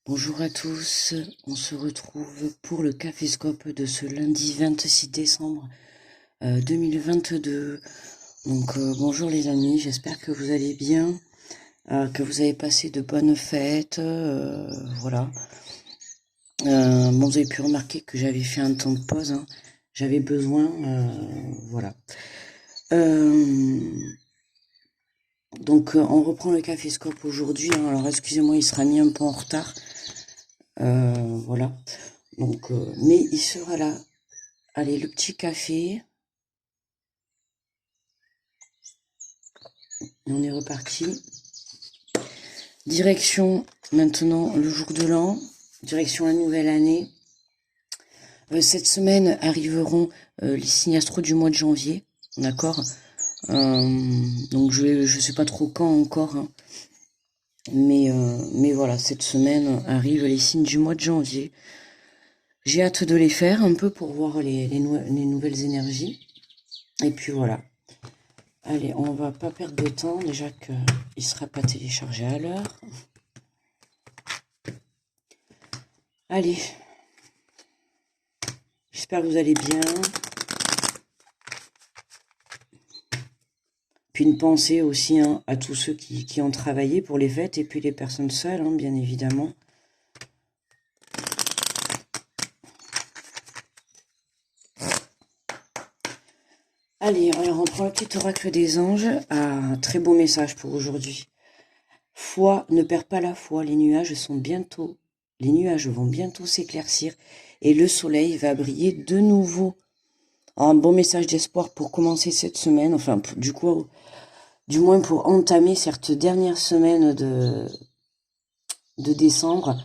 Bonjour à tous, on se retrouve pour le Caféscope de ce lundi 26 décembre 2022. Donc bonjour les amis, j'espère que vous allez bien, que vous avez passé de bonnes fêtes, voilà. Bon, vous avez pu remarquer que j'avais fait un temps de pause, hein. J'avais besoin, voilà. Donc on reprend le Caféscope aujourd'hui, hein. Alors excusez-moi, il sera mis un peu en retard. Voilà. Donc, mais il sera là. Allez, le petit café. Et on est reparti. Direction maintenant le jour de l'an. Direction la nouvelle année. Cette semaine arriveront les signes astro du mois de janvier. D'accord. Donc je sais pas trop quand encore. Hein. Mais voilà, cette semaine arrivent les signes du mois de janvier. J'ai hâte de les faire un peu pour voir les nouvelles énergies. Et puis voilà. Allez, on va pas perdre de temps, déjà qu'il ne sera pas téléchargé à l'heure. Allez. J'espère que vous allez bien. Puis une pensée aussi hein, à tous ceux qui ont travaillé pour les fêtes et puis les personnes seules, hein, bien évidemment. Allez, alors on prend le petit oracle des anges. Un très beau message pour aujourd'hui. Foi, ne perds pas la foi, les nuages vont bientôt s'éclaircir et le soleil va briller de nouveau. Un bon message d'espoir pour commencer cette semaine, enfin du moins pour entamer cette dernière semaine de décembre.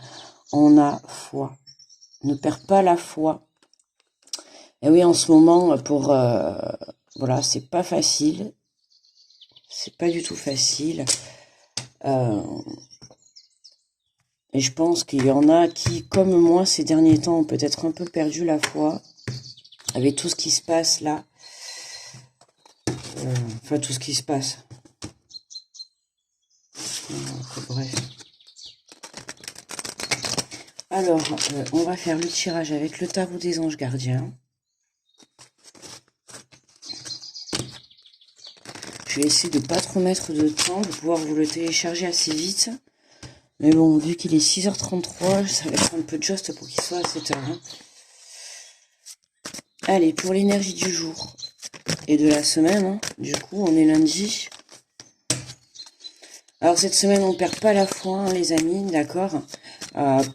On a foi. Ne perds pas la foi. Et oui, en ce moment, voilà, c'est pas facile. C'est pas du tout facile. Et je pense qu'il y en a qui, comme moi, ces derniers temps, ont peut-être un peu perdu la foi. Avec tout ce qui se passe là. Enfin, tout ce qui se passe. Bref. Alors, on va faire le tirage avec le tarot des anges gardiens. Je vais essayer de ne pas trop mettre de temps, de pouvoir vous le télécharger assez vite. Mais bon, vu qu'il est 6h33, ça va être un peu juste pour qu'il soit à 7h. Hein. Allez, pour l'énergie du jour et de la semaine, hein, du coup, on est lundi. Alors, cette semaine, on perd pas la foi, hein, les amis, d'accord.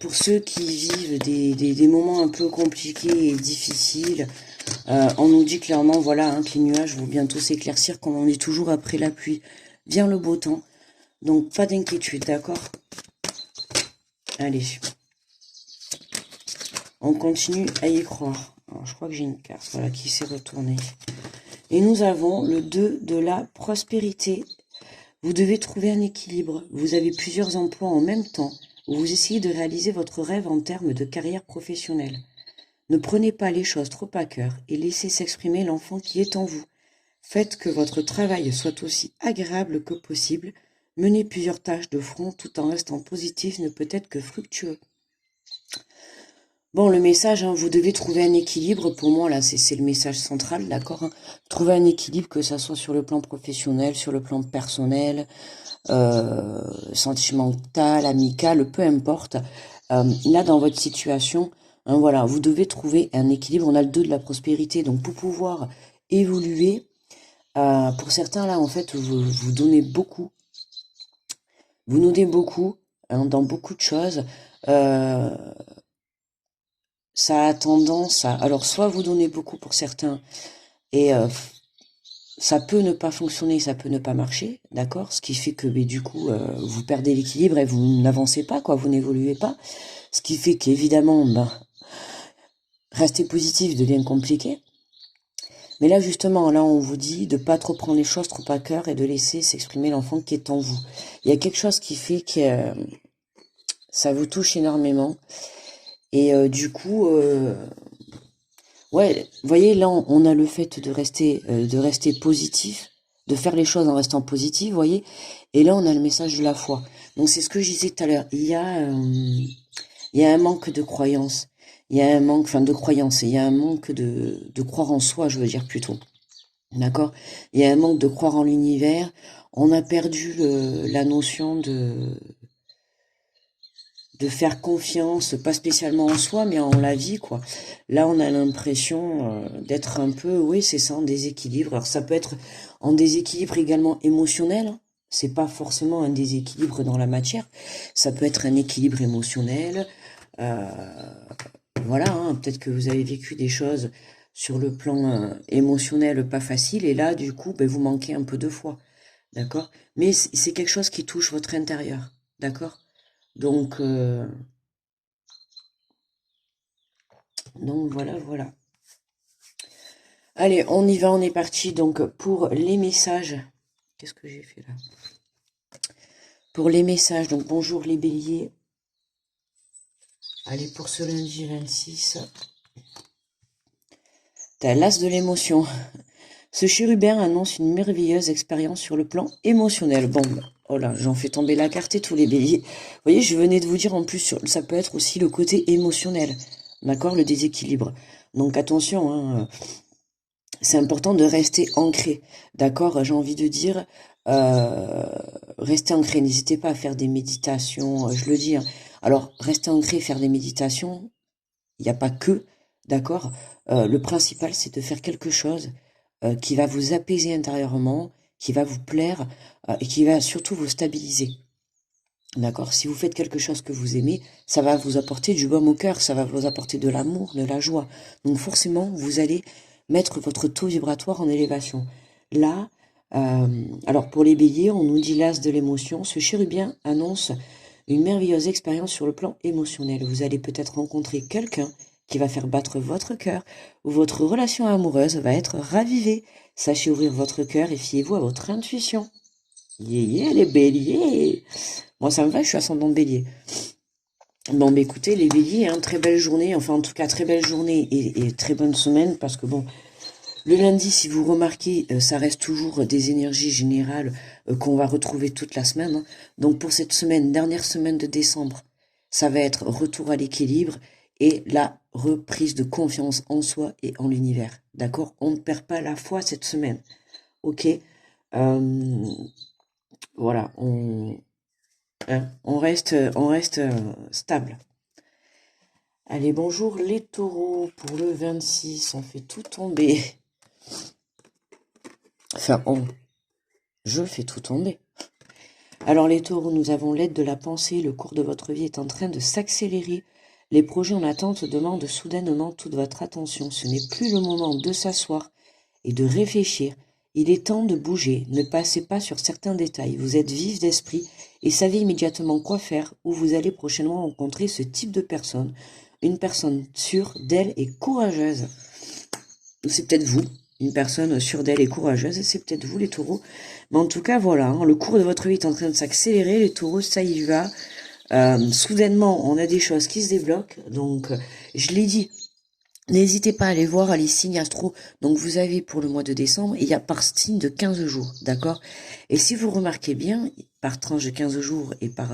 Pour ceux qui vivent des moments un peu compliqués et difficiles, on nous dit clairement, voilà, hein, que les nuages vont bientôt s'éclaircir, comme on dit toujours après la pluie, vient le beau temps. Donc, pas d'inquiétude, d'accord? Allez. On continue à y croire. Alors, je crois que j'ai une carte, voilà, qui s'est retournée. Et nous avons le 2 de la prospérité. Vous devez trouver un équilibre. Vous avez plusieurs emplois en même temps. Vous essayez de réaliser votre rêve en termes de carrière professionnelle. Ne prenez pas les choses trop à cœur et laissez s'exprimer l'enfant qui est en vous. Faites que votre travail soit aussi agréable que possible. Menez plusieurs tâches de front tout en restant positif ne peut être que fructueux. Bon, le message, hein, vous devez trouver un équilibre. Pour moi, là, c'est le message central, d'accord, hein. Trouver un équilibre, que ça soit sur le plan professionnel, sur le plan personnel, sentimental, amical, peu importe. Là, dans votre situation, hein, voilà, vous devez trouver un équilibre. On a le 2 de la prospérité, donc pour pouvoir évoluer, pour certains, là, en fait, vous donnez beaucoup. Vous donnez beaucoup, hein, dans beaucoup de choses. Ça a tendance à... Alors, soit vous donnez beaucoup pour certains, et ça peut ne pas fonctionner, ça peut ne pas marcher, d'accord? Ce qui fait que, du coup, vous perdez l'équilibre et vous n'avancez pas, quoi, vous n'évoluez pas. Ce qui fait qu'évidemment, rester positif devient compliqué. Mais là, justement, là, on vous dit de pas trop prendre les choses trop à cœur et de laisser s'exprimer l'enfant qui est en vous. Il y a quelque chose qui fait que ça vous touche énormément. Et du coup, ouais, vous voyez, là, on a le fait de rester positif, de faire les choses en restant positif, vous voyez. Et là, on a le message de la foi. Donc c'est ce que je disais tout à l'heure. Il y a un manque de croyance. Il y a un manque, enfin de croyance. Il y a un manque de croire en soi, je veux dire plutôt. D'accord? Il y a un manque de croire en l'univers. On a perdu la notion de faire confiance, pas spécialement en soi, mais en la vie, quoi. Là, on a l'impression d'être un peu, oui, c'est ça, en déséquilibre. Alors, ça peut être en déséquilibre également émotionnel, hein. C'est pas forcément un déséquilibre dans la matière. Ça peut être un équilibre émotionnel. Euh, voilà, hein, peut-être que vous avez vécu des choses sur le plan émotionnel pas facile, et là, du coup, ben, vous manquez un peu de foi. D'accord? Mais c'est quelque chose qui touche votre intérieur. D'accord? Donc, euh, donc voilà, voilà. Allez, on y va, on est parti. Donc pour les messages, qu'est-ce que j'ai fait là? Pour les messages, donc bonjour les béliers. Allez, pour ce lundi 26, t'as l'as de l'émotion. Ce chérubin annonce une merveilleuse expérience sur le plan émotionnel. Bon, oh là, j'en fais tomber la carte et tous les béliers. Vous voyez, je venais de vous dire en plus, ça peut être aussi le côté émotionnel. D'accord? Le déséquilibre. Donc attention, hein, c'est important de rester ancré, d'accord? J'ai envie de dire, euh, rester ancré. N'hésitez pas à faire des méditations, je le dis, hein. Alors, rester ancré, faire des méditations, il n'y a pas que, d'accord? Le principal, c'est de faire quelque chose qui va vous apaiser intérieurement, qui va vous plaire et qui va surtout vous stabiliser. D'accord? Si vous faites quelque chose que vous aimez, ça va vous apporter du baume au cœur, ça va vous apporter de l'amour, de la joie. Donc forcément, vous allez mettre votre taux vibratoire en élévation. Là, alors pour les béliers, on nous dit l'as de l'émotion. Ce chérubien annonce une merveilleuse expérience sur le plan émotionnel. Vous allez peut-être rencontrer quelqu'un qui va faire battre votre cœur, ou votre relation amoureuse va être ravivée. Sachez ouvrir votre cœur et fiez-vous à votre intuition. Les béliers! Moi, ça me va, je suis ascendant bélier. Bon, bah écoutez, les béliers, hein, très belle journée, enfin en tout cas très belle journée et très bonne semaine, parce que bon, le lundi, si vous remarquez, ça reste toujours des énergies générales qu'on va retrouver toute la semaine, hein. Donc pour cette semaine, dernière semaine de décembre, ça va être retour à l'équilibre et la reprise de confiance en soi et en l'univers. D'accord? On ne perd pas la foi cette semaine. Ok? Euh, voilà, hein, on reste stable. Allez, bonjour les taureaux. Pour le 26, on fait tout tomber. Enfin, je fais tout tomber. Alors les taureaux, nous avons l'aide de la pensée. Le cours de votre vie est en train de s'accélérer. Les projets en attente demandent soudainement toute votre attention. Ce n'est plus le moment de s'asseoir et de réfléchir. Il est temps de bouger. Ne passez pas sur certains détails. Vous êtes vif d'esprit et savez immédiatement quoi faire, ou vous allez prochainement rencontrer ce type de personne. Une personne sûre d'elle et courageuse. C'est peut-être vous, une personne sûre d'elle et courageuse, c'est peut-être vous les taureaux. Mais en tout cas, voilà, hein, le cours de votre vie est en train de s'accélérer, les taureaux, ça y va. Soudainement, on a des choses qui se débloquent. Donc, je l'ai dit, n'hésitez pas à aller voir les signes astro. Donc, vous avez pour le mois de décembre, il y a par signe de 15 jours, d'accord? Et si vous remarquez bien, par tranche de 15 jours et par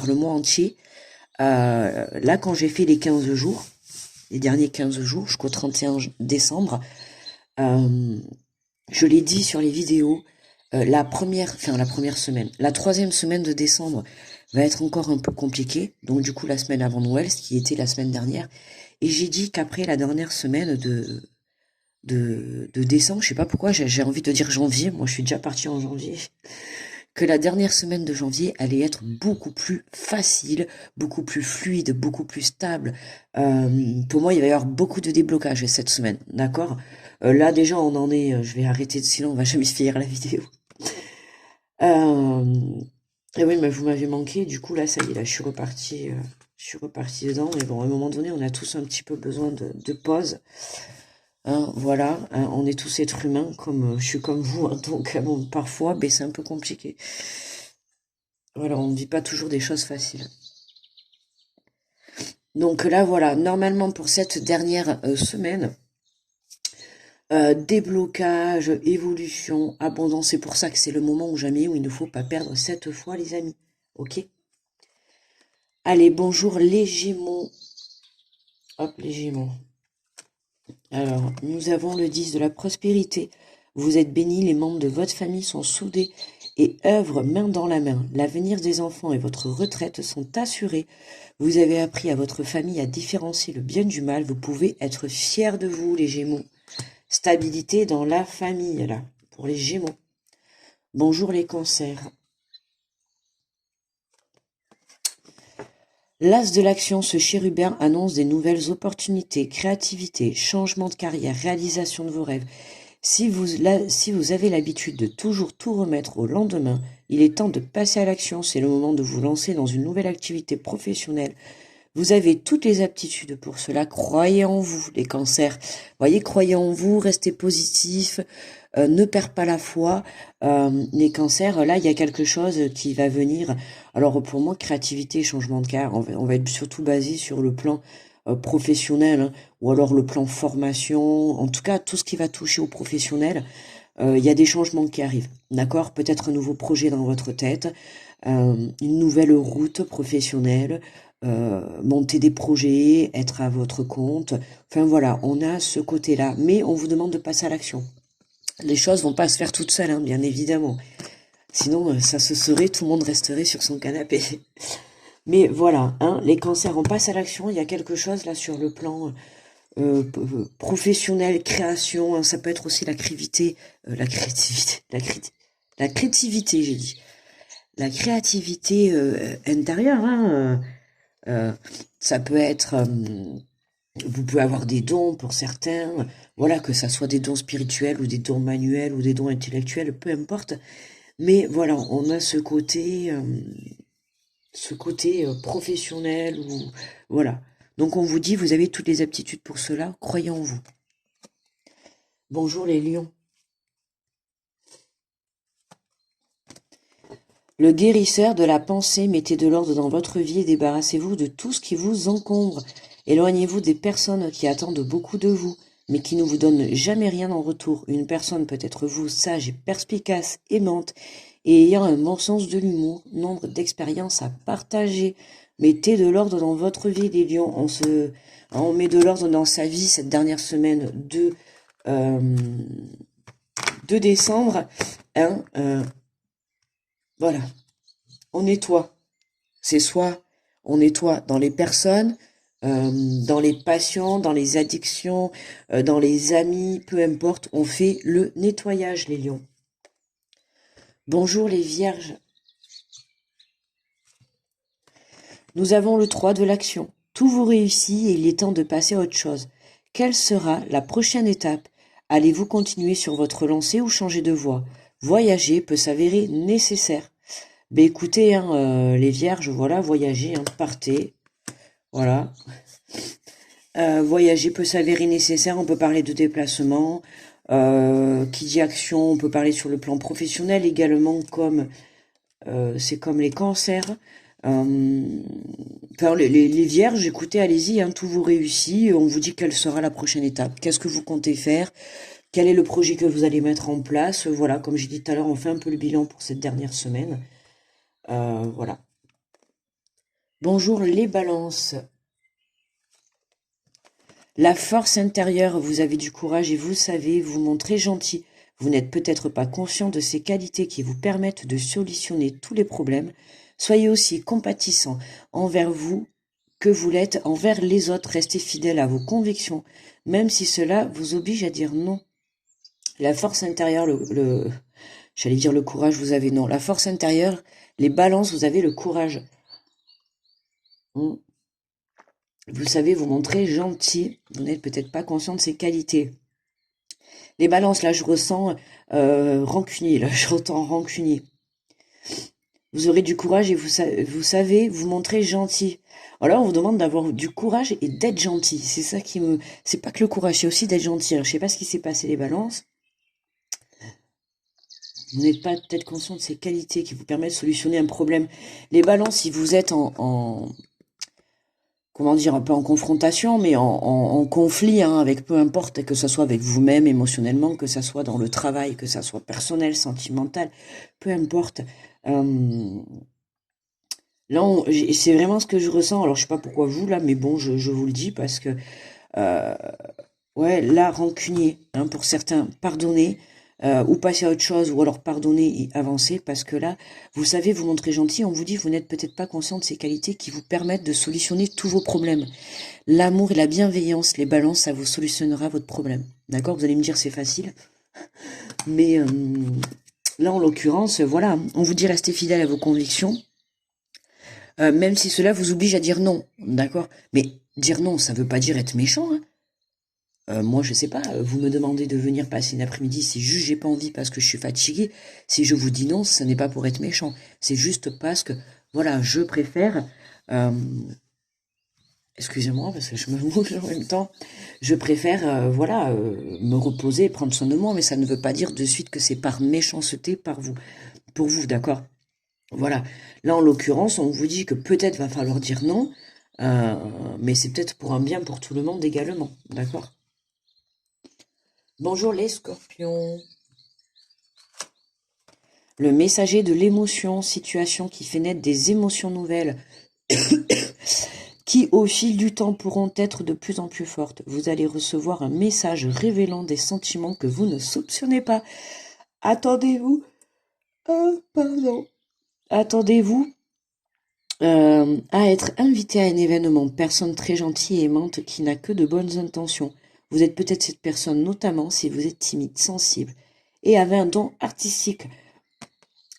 le mois entier, là, quand j'ai fait les 15 jours, les derniers 15 jours, jusqu'au 31 décembre, je l'ai dit sur les vidéos, la première semaine, la troisième semaine de décembre va être encore un peu compliquée. Donc du coup, la semaine avant Noël, ce qui était la semaine dernière. Et j'ai dit qu'après la dernière semaine de décembre, je sais pas pourquoi, j'ai envie de dire janvier, moi je suis déjà partie en janvier, que la dernière semaine de janvier allait être beaucoup plus facile, beaucoup plus fluide, beaucoup plus stable. Pour moi, il va y avoir beaucoup de déblocages cette semaine, d'accord? Là, déjà, on en est, je vais arrêter de sinon on va jamais se finir la vidéo. Euh, et oui, mais vous m'avez manqué, du coup, là, ça y est, là, je suis repartie dedans, mais bon, à un moment donné, on a tous un petit peu besoin de pause. Hein, voilà, hein, on est tous êtres humains, comme je suis comme vous, hein, donc bon, parfois, ben, c'est un peu compliqué. Voilà, on ne vit pas toujours des choses faciles. Donc là, voilà, normalement pour cette dernière semaine, déblocage, évolution, abondance, c'est pour ça que c'est le moment ou jamais où il ne faut pas perdre cette foi, les amis. ok? Allez, bonjour les Gémeaux. Hop, les Gémeaux. Alors, nous avons le 10 de la prospérité. Vous êtes bénis, les membres de votre famille sont soudés et œuvrent main dans la main. L'avenir des enfants et votre retraite sont assurés. Vous avez appris à votre famille à différencier le bien du mal. Vous pouvez être fiers de vous, les Gémeaux. Stabilité dans la famille, là, pour les Gémeaux. Bonjour les Cancers. L'as de l'action, ce chérubin annonce des nouvelles opportunités, créativité, changement de carrière, réalisation de vos rêves. Si vous avez l'habitude de toujours tout remettre au lendemain, il est temps de passer à l'action. C'est le moment de vous lancer dans une nouvelle activité professionnelle. Vous avez toutes les aptitudes pour cela. Croyez en vous, les cancers. Voyez, croyez en vous, restez positifs, ne perdez pas la foi. Les cancers, là, il y a quelque chose qui va venir. Alors, pour moi, créativité, changement de carrière, on va être surtout basé sur le plan professionnel, hein, ou alors le plan formation. En tout cas, tout ce qui va toucher au professionnel, il y a des changements qui arrivent. D'accord? Peut-être un nouveau projet dans votre tête, une nouvelle route professionnelle, monter des projets, être à votre compte. Enfin voilà, on a ce côté-là, mais on vous demande de passer à l'action. Les choses vont pas se faire toutes seules, hein, bien évidemment. Sinon, ça se serait, tout le monde resterait sur son canapé. Mais voilà, hein, les cancers, on passe à l'action. Il y a quelque chose là sur le plan professionnel, création. Hein, ça peut être aussi la créativité, la créativité, j'ai dit. La créativité intérieure, hein, ça peut être, vous pouvez avoir des dons pour certains, voilà, que ça soit des dons spirituels ou des dons manuels ou des dons intellectuels, peu importe. Mais voilà, on a ce côté professionnel ou voilà. Donc on vous dit, vous avez toutes les aptitudes pour cela, croyez en vous. Bonjour les lions. Le guérisseur de la pensée, mettez de l'ordre dans votre vie et débarrassez-vous de tout ce qui vous encombre. Éloignez-vous des personnes qui attendent beaucoup de vous, mais qui ne vous donnent jamais rien en retour. Une personne peut être vous, sage et perspicace, aimante, et ayant un bon sens de l'humour, nombre d'expériences à partager. Mettez de l'ordre dans votre vie, les lions. On met de l'ordre dans sa vie cette dernière semaine de décembre. Hein, voilà, on nettoie. C'est soit on nettoie dans les personnes, dans les passions, dans les addictions, dans les amis, peu importe, on fait le nettoyage, les lions. Bonjour les vierges. Nous avons le 3 de l'action. Tout vous réussit et il est temps de passer à autre chose. Quelle sera la prochaine étape? Allez-vous continuer sur votre lancée ou changer de voie? Voyager peut s'avérer nécessaire. Ben écoutez, hein, les vierges, voilà, voyager, hein, partez. Voilà. Voyager peut s'avérer nécessaire, on peut parler de déplacement. Qui dit action, on peut parler sur le plan professionnel également, comme c'est comme les cancers. Enfin, les vierges, écoutez, allez-y, hein, tout vous réussit, on vous dit quelle sera la prochaine étape. Qu'est-ce que vous comptez faire? Quel est le projet que vous allez mettre en place? Voilà, comme j'ai dit tout à l'heure, on fait un peu le bilan pour cette dernière semaine. Voilà. Bonjour les balances. La force intérieure, vous avez du courage et vous savez vous montrer gentil. Vous n'êtes peut-être pas conscient de ces qualités qui vous permettent de solutionner tous les problèmes. Soyez aussi compatissant envers vous que vous l'êtes envers les autres. Restez fidèle à vos convictions, même si cela vous oblige à dire non. La force intérieure, j'allais dire le courage, vous avez non. La force intérieure, les balances, vous avez le courage. Vous savez vous montrer gentil. Vous n'êtes peut-être pas conscient de ces qualités. Les balances, là, je ressens rancunier. Là, j'entends rancunier. Vous aurez du courage et vous savez vous montrer gentil. Alors, on vous demande d'avoir du courage et d'être gentil. C'est ça qui me... C'est pas que le courage, c'est aussi d'être gentil. Alors, je sais pas ce qui s'est passé, les balances. Vous n'êtes pas peut-être conscient de ces qualités qui vous permettent de solutionner un problème. Les balances, si vous êtes comment dire, un peu en confrontation, mais en conflit, hein, avec peu importe, que ce soit avec vous-même émotionnellement, que ce soit dans le travail, que ce soit personnel, sentimental, peu importe. Là, c'est vraiment ce que je ressens. Alors, je sais pas pourquoi vous, là, mais bon, je vous le dis parce que, euh, ouais, là, rancunier, hein, pour certains, pardonner, ou passer à autre chose, ou alors pardonner et avancer, parce que là, vous savez, vous montrez gentil, on vous dit, vous n'êtes peut-être pas conscient de ces qualités qui vous permettent de solutionner tous vos problèmes. L'amour et la bienveillance, les balances, ça vous solutionnera votre problème. D'accord? Vous allez me dire, c'est facile, mais là, en l'occurrence, voilà, on vous dit restez fidèle à vos convictions, même si cela vous oblige à dire non, d'accord? Mais dire non, ça veut pas dire être méchant, hein. Moi, je sais pas, vous me demandez de venir passer une après-midi, si juste j'ai pas envie parce que je suis fatiguée. Si je vous dis non, ce n'est pas pour être méchant. C'est juste parce que, voilà, je préfère, euh, excusez-moi, parce que je me bouge en même temps, je préfère, voilà, me reposer et prendre soin de moi, mais ça ne veut pas dire de suite que c'est par méchanceté par vous, pour vous, d'accord? Voilà. Là, en l'occurrence, on vous dit que peut-être va falloir dire non, euh, mais c'est peut-être pour un bien pour tout le monde également, d'accord? Bonjour les scorpions. Le messager de l'émotion, situation qui fait naître des émotions nouvelles, qui au fil du temps pourront être de plus en plus fortes. Vous allez recevoir un message révélant des sentiments que vous ne soupçonnez pas. Attendez-vous. Pardon. Attendez-vous à être invité à un événement. Personne très gentille et aimante qui n'a que de bonnes intentions. Vous êtes peut-être cette personne, notamment si vous êtes timide, sensible et avez un don artistique.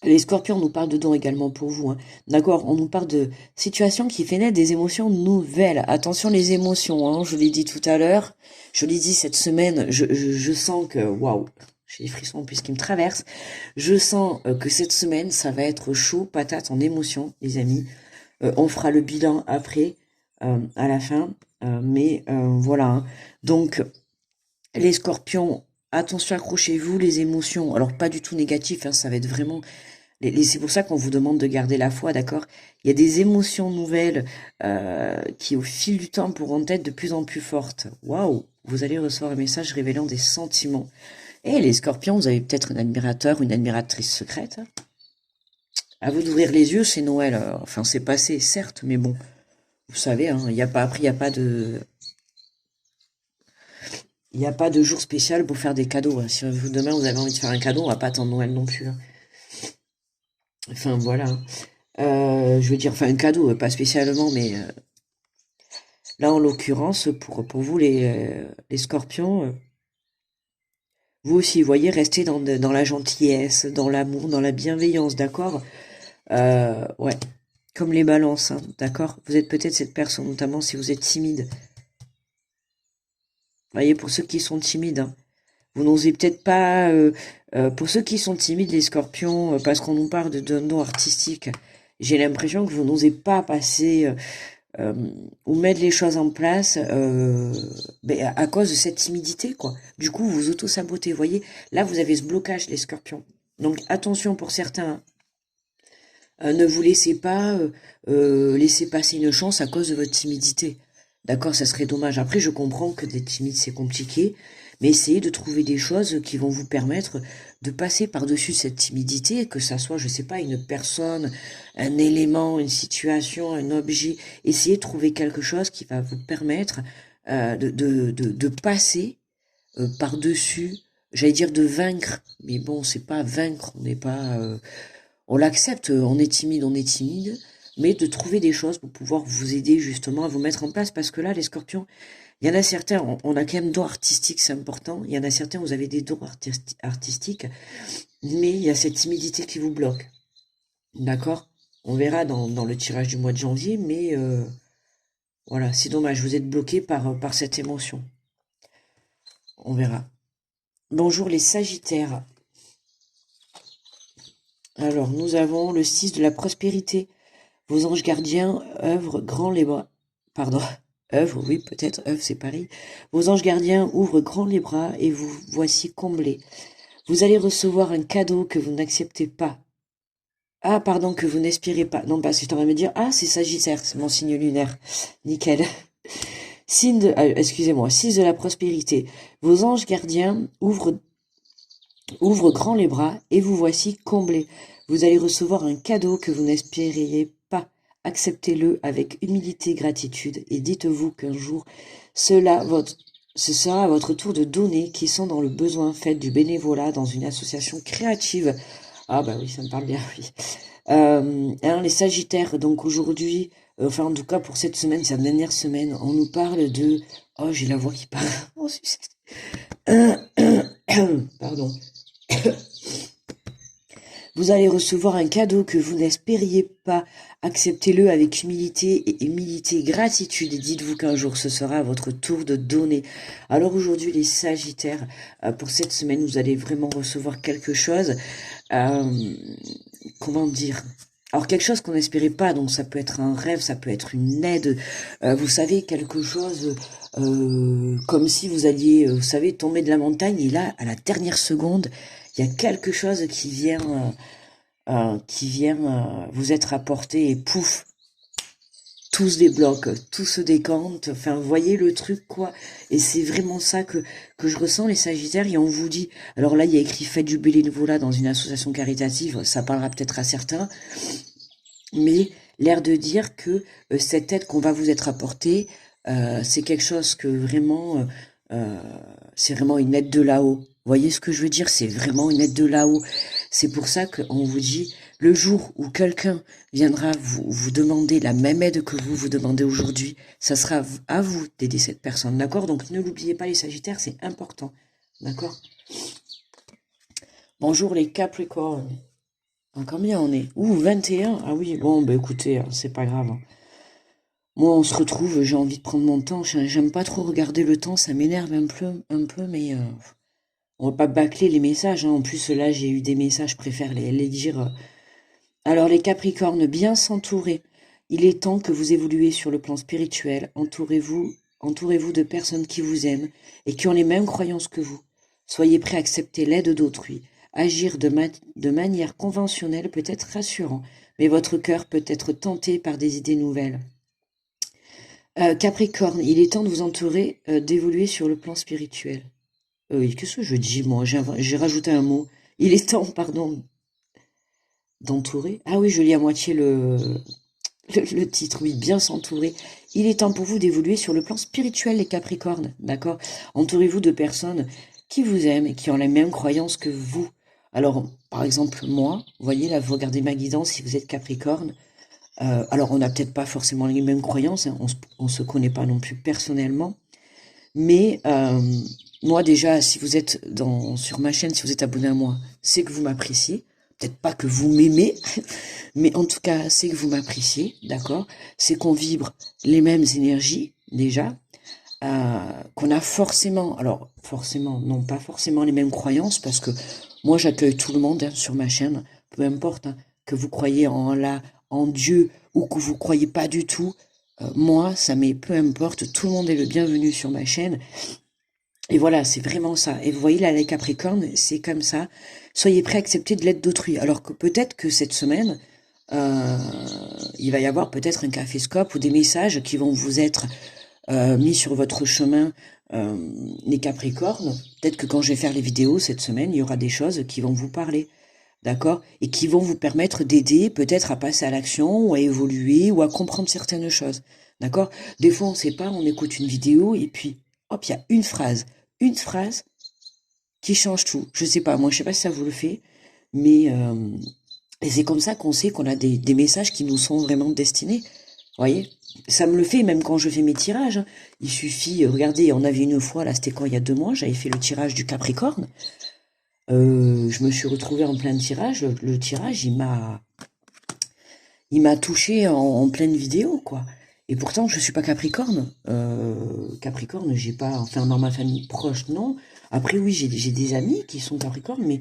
Les scorpions nous parlent de dons également pour vous, hein. D'accord, on nous parle de situations qui fait naître des émotions nouvelles. Attention les émotions, hein, je l'ai dit tout à l'heure, je l'ai dit cette semaine, je sens que, waouh, j'ai des frissons puisqu'ils me traversent. Je sens que cette semaine, ça va être chaud, patate en émotions, les amis. On fera le bilan après, à la fin, mais voilà, hein. Donc, les scorpions, attention, accrochez-vous, les émotions. Alors, pas du tout négatif, hein, ça va être vraiment c'est pour ça qu'on vous demande de garder la foi, d'accord? Il y a des émotions nouvelles qui, au fil du temps, pourront être de plus en plus fortes. Waouh! Vous allez recevoir un message révélant des sentiments. Et les scorpions, vous avez peut-être un admirateur, une admiratrice secrète, hein. À vous d'ouvrir les yeux, c'est Noël. Enfin, c'est passé, certes, mais bon, vous savez, hein, il n'y a pas, après, il n'y a pas de jour spécial pour faire des cadeaux, hein. Si vous, demain, vous avez envie de faire un cadeau, on va pas attendre Noël non plus, hein. Enfin, voilà, hein. Je veux dire, enfin un cadeau, pas spécialement, mais là en l'occurrence, pour vous les scorpions, vous aussi, vous voyez, restez dans la gentillesse, dans l'amour, dans la bienveillance, d'accord? Ouais, comme les balances, hein, d'accord? Vous êtes peut-être cette personne, notamment si vous êtes timide. Vous voyez, pour ceux qui sont timides, hein, vous n'osez peut-être pas, pour ceux qui sont timides, les scorpions, parce qu'on nous parle d'un don artistique, j'ai l'impression que vous n'osez pas passer euh, ou mettre les choses en place ben, à cause de cette timidité, quoi. Du coup, vous vous auto-sabotez, vous voyez. Là, vous avez ce blocage, les scorpions. Donc, attention pour certains, ne vous laissez pas laisser passer une chance à cause de votre timidité. D'accord, ça serait dommage. Après, je comprends que d'être timide, c'est compliqué, mais essayez de trouver des choses qui vont vous permettre de passer par-dessus cette timidité, que ça soit, je sais pas, une personne, un élément, une situation, un objet. Essayez de trouver quelque chose qui va vous permettre de passer par-dessus, j'allais dire de vaincre, mais bon, c'est pas vaincre, on n'est pas... on l'accepte, on est timide, mais de trouver des choses pour pouvoir vous aider justement à vous mettre en place, parce que là, les scorpions, il y en a certains, on a quand même dons artistiques, c'est important, il y en a certains, vous avez des dons artistiques, mais il y a cette timidité qui vous bloque, d'accord? On verra dans le tirage du mois de janvier, mais voilà, c'est dommage, vous êtes bloqué par cette émotion, on verra. Bonjour les sagittaires. Alors, nous avons le 6 de la prospérité. Vos anges gardiens œuvrent grand les bras. Pardon, œuvrent, oui, peut-être, œuvrent, c'est pareil. Vos anges gardiens ouvrent grand les bras et vous voici comblés. Vous allez recevoir un cadeau que vous n'acceptez pas. Ah, pardon, que vous n'espérez pas. Non, parce que je en train de me dire, ah, c'est Sagittaire, c'est mon signe lunaire. Nickel. Signe de, excusez-moi, 6 de la prospérité. Vos anges gardiens ouvrent grand les bras et vous voici comblés. Vous allez recevoir un cadeau que vous n'espériez pas. acceptez-le avec humilité et gratitude, et dites-vous qu'un jour, ce sera à votre tour de donner, qui sont dans le besoin. Faites du bénévolat dans une association créative. Ah bah oui, ça me parle bien, oui. Alors les Sagittaires, donc aujourd'hui, enfin en tout cas pour cette semaine, cette dernière semaine, on nous parle de... Oh, j'ai la voix qui parle. Oh, pardon. Vous allez recevoir un cadeau que vous n'espériez pas. Acceptez-le avec humilité et gratitude. Et dites-vous qu'un jour, ce sera à votre tour de donner. Alors aujourd'hui, les Sagittaires, pour cette semaine, vous allez vraiment recevoir quelque chose. Comment dire? Alors quelque chose qu'on n'espérait pas, donc ça peut être un rêve, ça peut être une aide, vous savez, quelque chose comme si vous alliez, vous savez, tomber de la montagne, et là, à la dernière seconde, il y a quelque chose qui vient vous être apporté, et pouf, tout se débloque, tout se décante, enfin, vous voyez le truc, quoi. Et c'est vraiment ça que je ressens, les Sagittaires, et on vous dit, alors là, il y a écrit « Faites du bénévolat dans une association caritative », ça parlera peut-être à certains, mais l'air de dire que cette aide qu'on va vous être apportée, c'est quelque chose que vraiment, c'est vraiment une aide de là-haut. Vous voyez ce que je veux dire? C'est vraiment une aide de là-haut. C'est pour ça qu'on vous dit, le jour où quelqu'un viendra vous demander la même aide que vous demandez aujourd'hui, ça sera à vous d'aider cette personne, d'accord? Donc ne l'oubliez pas, les Sagittaires, c'est important, d'accord? Bonjour les Capricornes. Combien on est? Ouh, 21. Ah oui, bon, bah écoutez, c'est pas grave. Moi, on se retrouve, j'ai envie de prendre mon temps. J'aime pas trop regarder le temps, ça m'énerve un peu, mais on va pas bâcler les messages, hein. En plus, là, j'ai eu des messages, je préfère les dire. Alors, les Capricornes, bien s'entourer. Il est temps que vous évoluez sur le plan spirituel. Entourez-vous de personnes qui vous aiment et qui ont les mêmes croyances que vous. Soyez prêts à accepter l'aide d'autrui. Agir de manière conventionnelle peut être rassurant, mais votre cœur peut être tenté par des idées nouvelles. Capricorne, il est temps de vous entourer, d'évoluer sur le plan spirituel. Oui, qu'est-ce que je dis, moi? J'ai rajouté un mot. Il est temps, pardon, d'entourer. Ah oui, je lis à moitié le titre, oui, bien s'entourer. Il est temps pour vous d'évoluer sur le plan spirituel, les Capricornes, d'accord? Entourez-vous de personnes qui vous aiment et qui ont les mêmes croyances que vous. Alors, par exemple, moi, vous voyez, là, vous regardez ma guidance, si vous êtes Capricorne, alors on n'a peut-être pas forcément les mêmes croyances, hein, on se connaît pas non plus personnellement, mais moi déjà, si vous êtes sur ma chaîne, si vous êtes abonné à moi, c'est que vous m'appréciez. Peut-être pas que vous m'aimez, mais en tout cas, c'est que vous m'appréciez, d'accord? C'est qu'on vibre les mêmes énergies, déjà, qu'on a forcément, alors forcément, non pas forcément les mêmes croyances, parce que moi j'accueille tout le monde, hein, sur ma chaîne, peu importe, hein, que vous croyez en Dieu, ou que vous croyez pas du tout, moi, ça m'est peu importe, tout le monde est le bienvenu sur ma chaîne. Et voilà, c'est vraiment ça. Et vous voyez, là, les Capricornes, c'est comme ça. Soyez prêts à accepter de l'aide d'autrui. Alors que peut-être que cette semaine, euh, il va y avoir peut-être un caféscope ou des messages qui vont vous être mis sur votre chemin, les Capricornes. Peut-être que quand je vais faire les vidéos cette semaine, il y aura des choses qui vont vous parler, d'accord? Et qui vont vous permettre d'aider peut-être à passer à l'action ou à évoluer ou à comprendre certaines choses, d'accord? Des fois, on ne sait pas, on écoute une vidéo et puis, hop, il y a une phrase qui change tout. Je sais pas, moi, je sais pas si ça vous le fait, mais et c'est comme ça qu'on sait qu'on a des messages qui nous sont vraiment destinés. Vous voyez? Ça me le fait même quand je fais mes tirages, hein. Il suffit, regardez, on avait une fois, là, c'était quand, il y a 2 mois, j'avais fait le tirage du Capricorne. Je me suis retrouvée en plein tirage. Le tirage, il m'a touché en pleine vidéo, quoi. Et pourtant, je suis pas Capricorne. Capricorne, j'ai pas, enfin, dans ma famille proche, non. Après, oui, j'ai des amis qui sont Capricorne, mais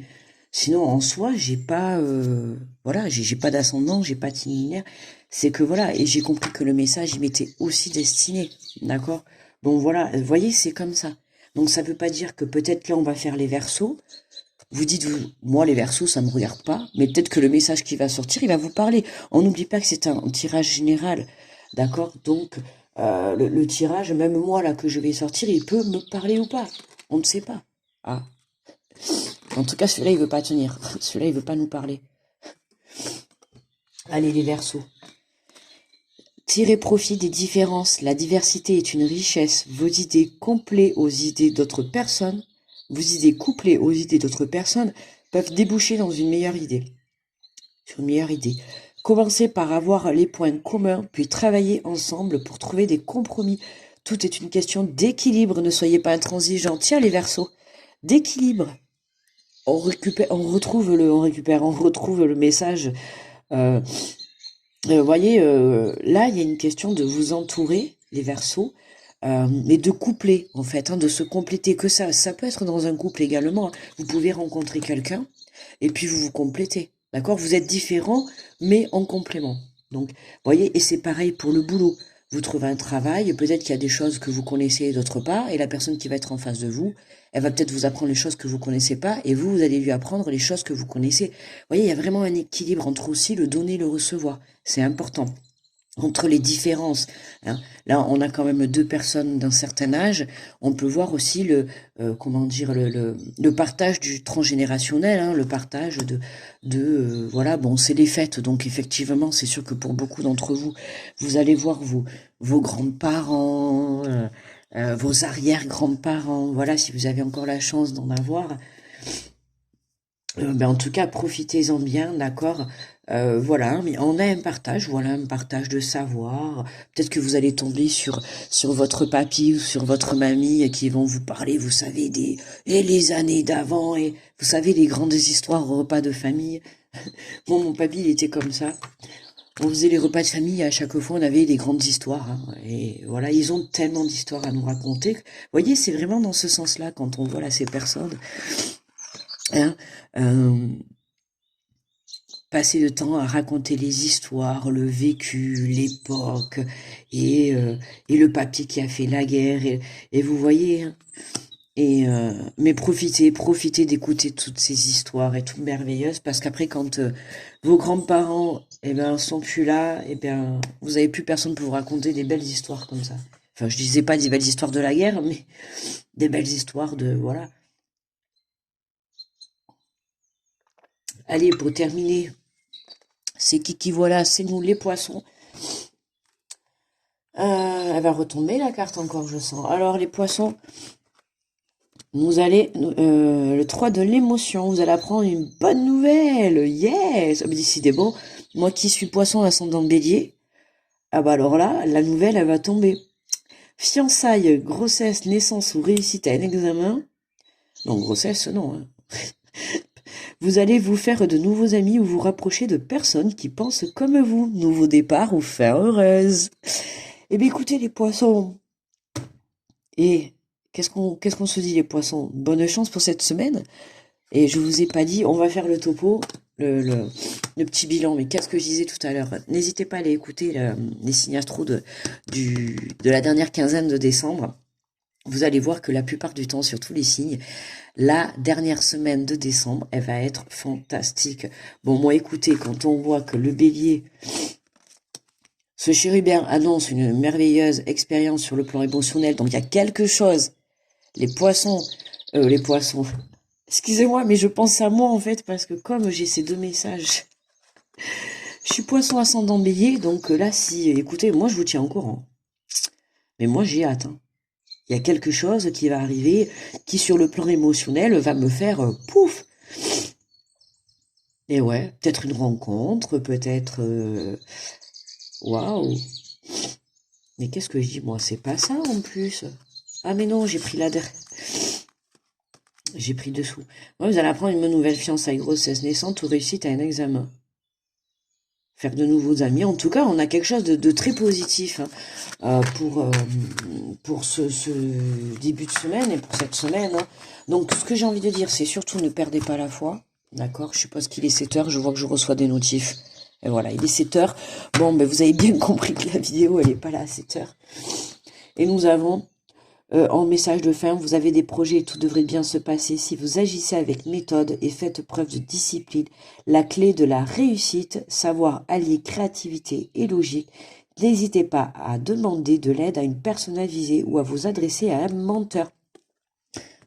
sinon, en soi, j'ai pas, voilà, j'ai pas d'ascendant, j'ai pas de signe lunaire. C'est que voilà, et j'ai compris que le message, il m'était aussi destiné, d'accord? Bon, voilà, vous voyez, c'est comme ça. Donc, ça veut pas dire que peut-être là, on va faire les Verseaux. Vous dites, moi, les Verseaux, ça me regarde pas, mais peut-être que le message qui va sortir, il va vous parler. On n'oublie pas que c'est un tirage général, d'accord? Donc, le tirage, même moi, là, que je vais sortir, il peut me parler ou pas. On ne sait pas. Ah. En tout cas, celui-là, il veut pas tenir. Celui-là, il veut pas nous parler. Allez, les Verseaux. Tirez profit des différences. La diversité est une richesse. Vos idées couplées aux idées d'autres personnes, vos idées couplées aux idées d'autres personnes peuvent déboucher dans une meilleure idée. Sur une meilleure idée. Commencez par avoir les points communs, puis travaillez ensemble pour trouver des compromis. Tout est une question d'équilibre. Ne soyez pas intransigeants. Tiens les Verseaux, d'équilibre. On retrouve le message. Voyez, là, il y a une question de vous entourer, les Verseaux, et de coupler, en fait, hein, de se compléter. Que ça peut être dans un couple également. Vous pouvez rencontrer quelqu'un, et puis vous vous complétez. D'accord? Vous êtes différents, mais en complément. Donc, voyez, et c'est pareil pour le boulot. Vous trouvez un travail, peut-être qu'il y a des choses que vous connaissez d'autre part, et la personne qui va être en face de vous, elle va peut-être vous apprendre les choses que vous connaissez pas, et vous allez lui apprendre les choses que vous connaissez. Vous voyez, il y a vraiment un équilibre entre aussi le donner et le recevoir. C'est important. Entre les différences, hein. Là, on a quand même deux personnes d'un certain âge. On peut voir aussi le partage du transgénérationnel, hein, le partage voilà, bon, c'est les fêtes, donc effectivement, c'est sûr que pour beaucoup d'entre vous, vous allez voir vos grands-parents, vos arrière-grands-parents, voilà, si vous avez encore la chance d'en avoir. En tout cas, profitez-en bien, d'accord. Voilà, mais on a un partage de savoir. Peut-être que vous allez tomber sur votre papy ou sur votre mamie qui vont vous parler, vous savez, les années d'avant, et vous savez, les grandes histoires au repas de famille. Bon, mon papy, il était comme ça. On faisait les repas de famille, à chaque fois, on avait des grandes histoires, hein. Et voilà, ils ont tellement d'histoires à nous raconter. Vous voyez, c'est vraiment dans ce sens-là, quand on voit là ces personnes, hein, passer le temps à raconter les histoires, le vécu, l'époque, et le papy qui a fait la guerre, et vous voyez, hein. Mais profitez d'écouter toutes ces histoires et toutes merveilleuses, parce qu'après, quand vos grands-parents, sont plus là, vous avez plus personne pour vous raconter des belles histoires comme ça. Enfin, je disais pas des belles histoires de la guerre, mais des belles histoires voilà. Allez, pour terminer, c'est qui voilà, c'est nous les poissons. Elle va retomber la carte encore, je sens. Alors les poissons, le 3 de l'émotion, vous allez apprendre une bonne nouvelle, yes. Décidément, moi qui suis poisson ascendant bélier, alors là, la nouvelle, elle va tomber. Fiançailles, grossesse, naissance ou réussite à un examen. Non, grossesse, non. Hein. Vous allez vous faire de nouveaux amis ou vous rapprocher de personnes qui pensent comme vous. Nouveau départ ou fin heureuse. Eh bien, écoutez, les poissons. Et qu'est-ce qu'on se dit, les poissons? Bonne chance pour cette semaine. Et je vous ai pas dit, on va faire le topo, le petit bilan. Mais qu'est-ce que je disais tout à l'heure? N'hésitez pas à aller écouter les signes astro de la dernière quinzaine de décembre. Vous allez voir que la plupart du temps, sur tous les signes, la dernière semaine de décembre, elle va être fantastique. Bon, moi, écoutez, quand on voit que le bélier, ce chérubin annonce une merveilleuse expérience sur le plan émotionnel, donc il y a quelque chose. Les poissons, excusez-moi, mais je pense à moi, en fait, parce que comme j'ai ces deux messages, je suis poisson ascendant bélier, donc là, écoutez, moi, je vous tiens au courant. Mais moi, j'ai hâte, hein. Il y a quelque chose qui va arriver, qui sur le plan émotionnel va me faire pouf. Et ouais, peut-être une rencontre, peut-être... Waouh. Mais qu'est-ce que je dis, moi? C'est pas ça, en plus. Ah, mais non, j'ai pris j'ai pris dessous. Ouais, vous allez apprendre une nouvelle fiançaille, grossesse, naissante ou réussite à un examen. Faire de nouveaux amis. En tout cas, on a quelque chose de très positif, hein, pour ce début de semaine et pour cette semaine, hein. Donc, ce que j'ai envie de dire, c'est surtout ne perdez pas la foi. D'accord? Je suppose qu'il est 7 heures. Je vois que je reçois des notifs. Et voilà, il est 7 heures. Bon, vous avez bien compris que la vidéo, elle n'est pas là à 7 heures. Et nous avons... en message de fin, vous avez des projets et tout devrait bien se passer si vous agissez avec méthode et faites preuve de discipline. La clé de la réussite, savoir allier créativité et logique. N'hésitez pas à demander de l'aide à une personne avisée ou à vous adresser à un menteur.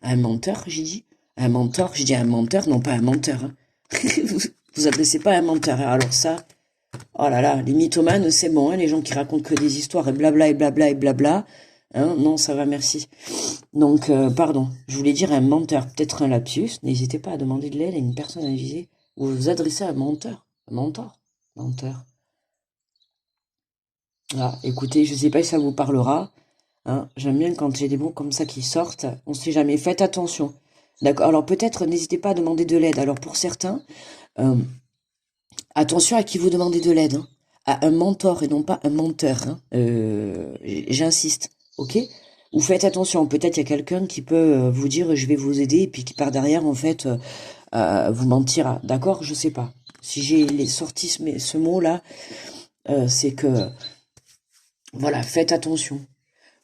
Un menteur, j'ai dit? Un mentor, j'ai dit un menteur, non pas un menteur. Hein. Vous adressez pas à un menteur. Alors ça, Oh là là, les mythomanes, c'est bon, hein, les gens qui racontent que des histoires et blabla et blabla et blabla. Hein, non, ça va, merci. Donc, pardon, je voulais dire un menteur, peut-être un lapsus. N'hésitez pas à demander de l'aide à une personne avisée ou vous adresser à un menteur. Un mentor. Menteur. Ah, écoutez, je sais pas si ça vous parlera. Hein, j'aime bien quand j'ai des mots comme ça qui sortent. On sait jamais. Faites attention. D'accord. Alors peut-être n'hésitez pas à demander de l'aide. Alors pour certains, euh, attention à qui vous demandez de l'aide. Hein. À un mentor et non pas un menteur. Hein. J'insiste. Ok? Ou faites attention. Peut-être il y a quelqu'un qui peut vous dire je vais vous aider et puis qui part derrière en fait vous mentira. D'accord? Je sais pas. Si j'ai sorti ce mot-là, c'est que voilà, faites attention.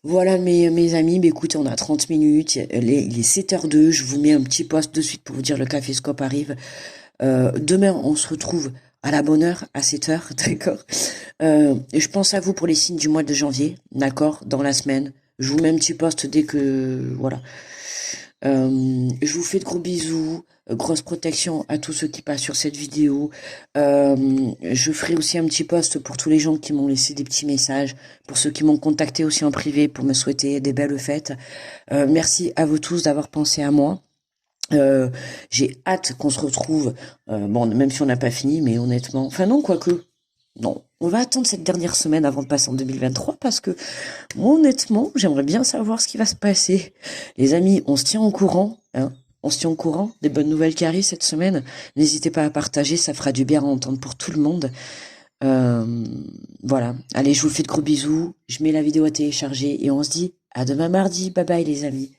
Voilà mes amis, bah, écoutez, on a 30 minutes, il est 7h02, je vous mets un petit post de suite pour vous dire le caféscope arrive. Demain, on se retrouve à la bonne heure, à 7h, d'accord. Et je pense à vous pour les signes du mois de janvier, d'accord, dans la semaine. Je vous mets un petit post dès que... Voilà. Je vous fais de gros bisous, grosse protection à tous ceux qui passent sur cette vidéo. Je ferai aussi un petit post pour tous les gens qui m'ont laissé des petits messages, pour ceux qui m'ont contacté aussi en privé pour me souhaiter des belles fêtes. Merci à vous tous d'avoir pensé à moi. J'ai hâte qu'on se retrouve, bon, même si on n'a pas fini, mais honnêtement, enfin non, quoique, non, on va attendre cette dernière semaine avant de passer en 2023 parce que, moi, honnêtement, j'aimerais bien savoir ce qui va se passer. Les amis, on se tient au courant, hein, on se tient au courant des bonnes nouvelles qui arrivent cette semaine. N'hésitez pas à partager, ça fera du bien à entendre pour tout le monde. Euh, voilà, allez, je vous fais de gros bisous, je mets la vidéo à télécharger et on se dit à demain mardi, bye bye les amis.